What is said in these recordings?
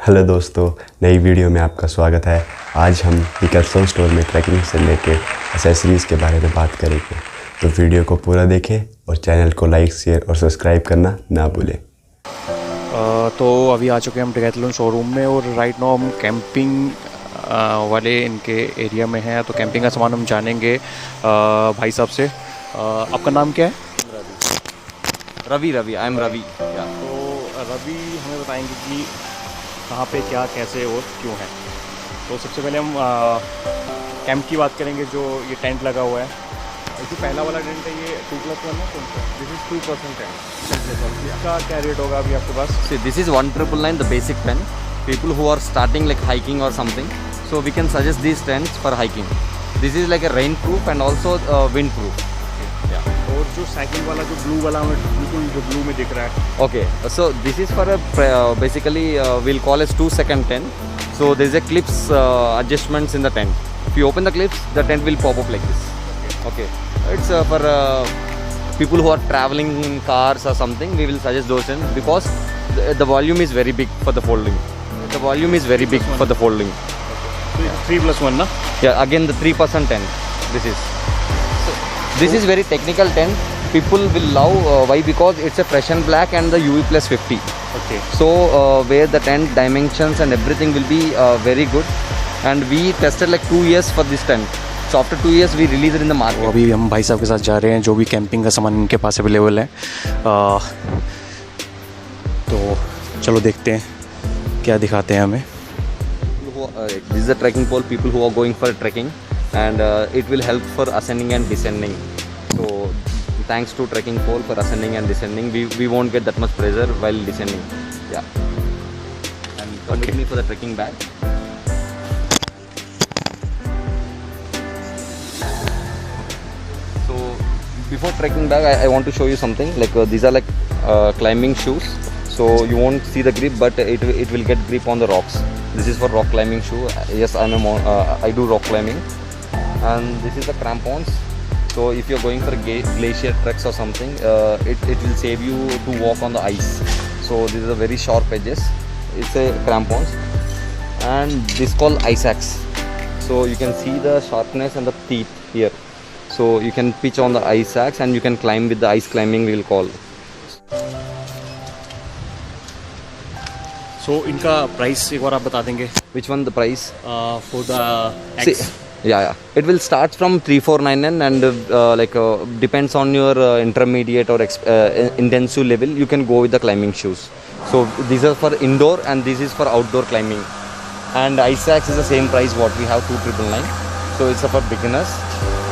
Hello दोस्तों, नई video में आपका स्वागत है। आज हम पिकासो स्टोर में ट्रैकिंग से रिलेटेड एसेसरीज़ के बारे में बात करेंगे, तो वीडियो को पूरा देखें और चैनल को लाइक, शेयर और सब्सक्राइब करना ना भूलें। तो अभी आ चुके हैं हम डिकैथलॉन शोरूम में और राइट नाउ हम कैंपिंग वाले इनके एरिया में हैं। तो कैंपिंग का सामान हम जानेंगे भाई साहब से। आपका नाम क्या है? Ravi I am Ravi. तो रवि हमें बताएंगे कि कहाँ पे क्या कैसे और क्यों है। तो सबसे पहले हम कैंप की बात करेंगे। जो ये टेंट लगा हुआ है, जो पहला वाला टेंट है ये 2+1 है। कौन सा? This is 2% tent. इसका क्या रेट होगा अभी आपके पास? See, this is 1999, the basic tent. People who are starting like hiking or something, so we can suggest these tents for hiking. This is like a rain proof and also wind proof. और जो cycle वाला जो blue वाला हमें बिल्कुल जो blue में दिख रहा है, Okay, so this is for a basically we'll call as 2-second tent. So there is a clips adjustments in the tent. If you open the clips, the tent will pop up like this. Okay, it's for people who are traveling in cars or something. We will suggest those tents because the volume is very big for the folding. The volume is very big for the folding. तो 3+1 ना? Yeah, again the 3% tent. This is very technical tent. People will love why? Because it's a fresh and black and the UV plus 50. Okay. So where the tent dimensions and everything will be very good. And we tested like 2 years for this tent. So after 2 years we released it in the market. अभी हम भाई साहब के साथ जा रहे हैं। जो भी कैंपिंग का सामान इनके पास अवेलेबल है, तो चलो देखते हैं क्या दिखाते हैं हमें। This is a trekking pole. People who are going for trekking, and it will help for ascending and descending. So thanks to trekking pole for ascending and descending, we won't get that much pressure while descending. Yeah. And come with me for the trekking bag. So before trekking bag, I want to show you something. Like these are like climbing shoes. So you won't see the grip, but it will get grip on the rocks. This is for rock climbing shoe. Yes, I do rock climbing. And this is the crampons. So if you're going for glacier treks or something, it will save you to walk on the ice. So these are very sharp edges. It's a crampons. And this called ice axe. So you can see the sharpness and the teeth here. So you can pitch on the ice axe and you can climb with the ice climbing, we'll call. सो इनका price एक बार आप बता देंगे? Which one the price? For the See, yeah. It will start from 3499 and depends on your intermediate or intensive level. You can go with the climbing shoes. So these are for indoor and this is for outdoor climbing. And ice axe is the same price what we have, 2999. So it's for beginners.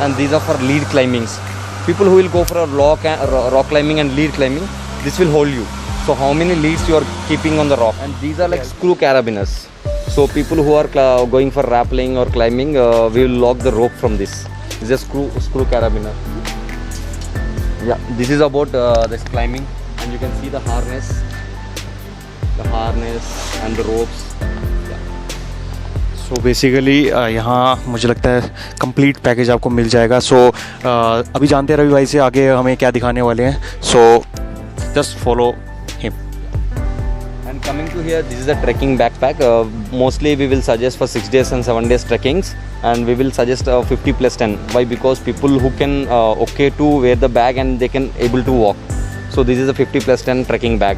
And these are for lead climbings. People who will go for a rock climbing and lead climbing, this will hold you. So how many leads you are keeping on the rock? And these are like screw carabiners. So people who are going for rappelling or climbing, we will lock the rope from this. This is a screw carabiner. Yeah, this is about this climbing, and you can see the harness and the ropes. So basically यहाँ मुझे लगता है complete package आपको मिल जाएगा। सो अभी जानते हैं रवि भाई से आगे हमें क्या दिखाने वाले हैं। So just follow him. And coming to here, this is a trekking backpack. Mostly we will suggest for 6 days and 7 days trekkings, and we will suggest 50+10. Why? Because people who can okay to wear the bag and they can able to walk. So this is a 50+10 trekking bag.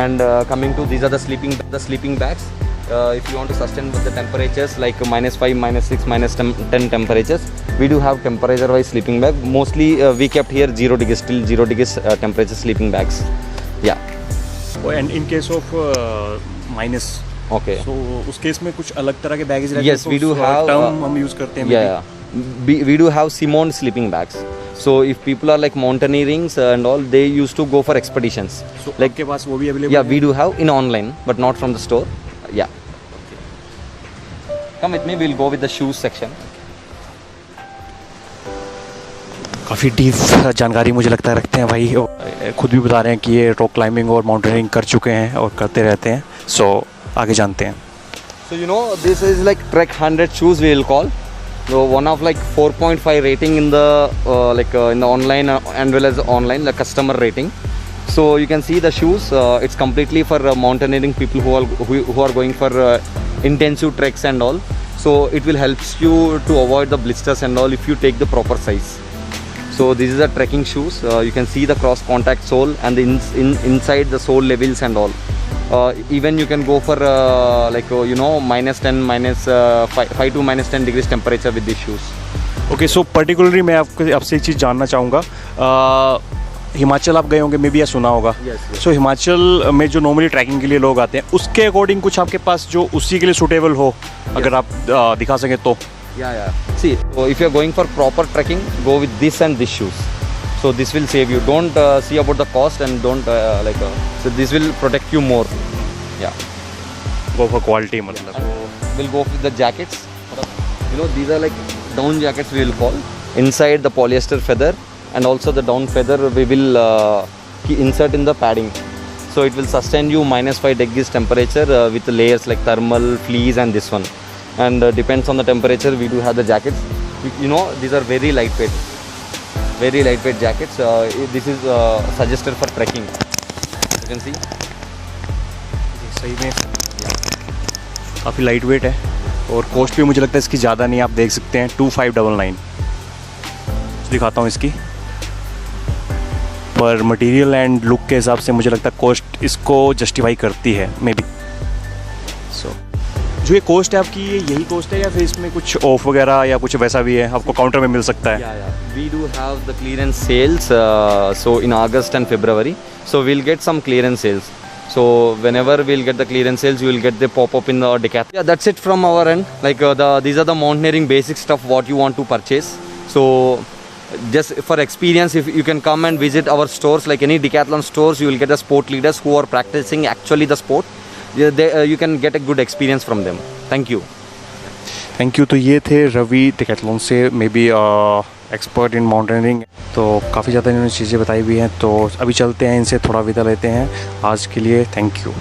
And coming to these are the sleeping bags. If you want to sustain with the temperatures like -5, -6, -10 temperatures, we do have temperature wise sleeping bag. Mostly we kept here 0 degrees till 0 degrees temperature sleeping bags. Yeah. And in case of minus, Okay. सो उस case में कुछ अलग तरह के baggage रहते Yes, we do have term हम use करते हैं। Yeah. We do have Simone sleeping bags. So if people are like mountaineering and all, they used to go for expeditions. So like के पास वो भी available? Yeah, we do have in online, but not from the store. Yeah. Come with me. We'll go with the shoes section. काफ़ी deep जानकारी मुझे लगता है रखते हैं भाई। खुद भी बता रहे हैं कि ये रॉक क्लाइंबिंग और माउंटेनियरिंग कर चुके हैं और करते रहते हैं। सो आगे जानते हैं। So you know, this is like Trek 100 shoes we will call. So one of like 4.5 rating in the in the online and well as online, the customer rating. So you can see the shoes. It's completely for mountaineering people who are going for intensive treks and all. So it will helps you to avoid the blisters and all if you take the proper size. So this is the trekking shoes. You can see the cross contact sole and the inside the sole levels and all. Even you can go for minus 10, minus 5 to minus 10 degrees temperature with these shoes. Okay, so particularly मैं आपसे एक चीज़ जानना चाहूँगा। हिमाचल आप गए होंगे may be, या सुना होगा। सो हिमाचल में जो नॉर्मली ट्रैकिंग के लिए लोग आते हैं उसके अकॉर्डिंग कुछ आपके पास जो उसी के लिए सूटेबल हो, अगर आप दिखा सकें तो। See, so if you are going for proper trekking, go with this and this shoes. So this will save you. Don't see about the cost and don't so this will protect you more. Yeah. Go for quality मतलब। We'll go with the jackets. These are like down jackets we will call. Inside the polyester feather and also the down feather we will insert in the padding. So it will sustain you minus 5 degrees temperature with layers like thermal, fleece and this one. And depends on the temperature we do have the jackets. These are very lightweight jackets. This is suggested for trekking. You can see. सही में काफ़ी light weight है और cost भी मुझे लगता है इसकी ज़्यादा नहीं, आप देख सकते हैं 2599 दिखाता हूँ इसकी। पर मटेरियल एंड लुक के हिसाब से मुझे लगता है कॉस्ट इसको जस्टिफाई करती है मे बी। सो जो ये कॉस्ट है आपकी, ये यही कॉस्ट है या फिर इसमें कुछ ऑफ वगैरह या कुछ वैसा भी है, आपको काउंटर में मिल सकता है? We do have the clearance sales so in August and February, so we'll get some clearance sales. So whenever we'll get the clearance sales, you will get the pop-up in the Decathlon. Yeah, that's it from our end. Like these are the mountaineering basic stuff what you want to purchase. So just for experience, if you can come and visit our stores, like any Decathlon stores, you will get the sport leaders who are practicing actually the sport. You can get a good experience from them. Thank you. Thank you. तो ये थे Ravi decathlon से, may be expert in mountaineering. तो काफ़ी ज़्यादा इन्होंने चीज़ें बताई हुई हैं, तो अभी चलते हैं, इनसे थोड़ा विदा लेते हैं। आज के लिए थैंक यू।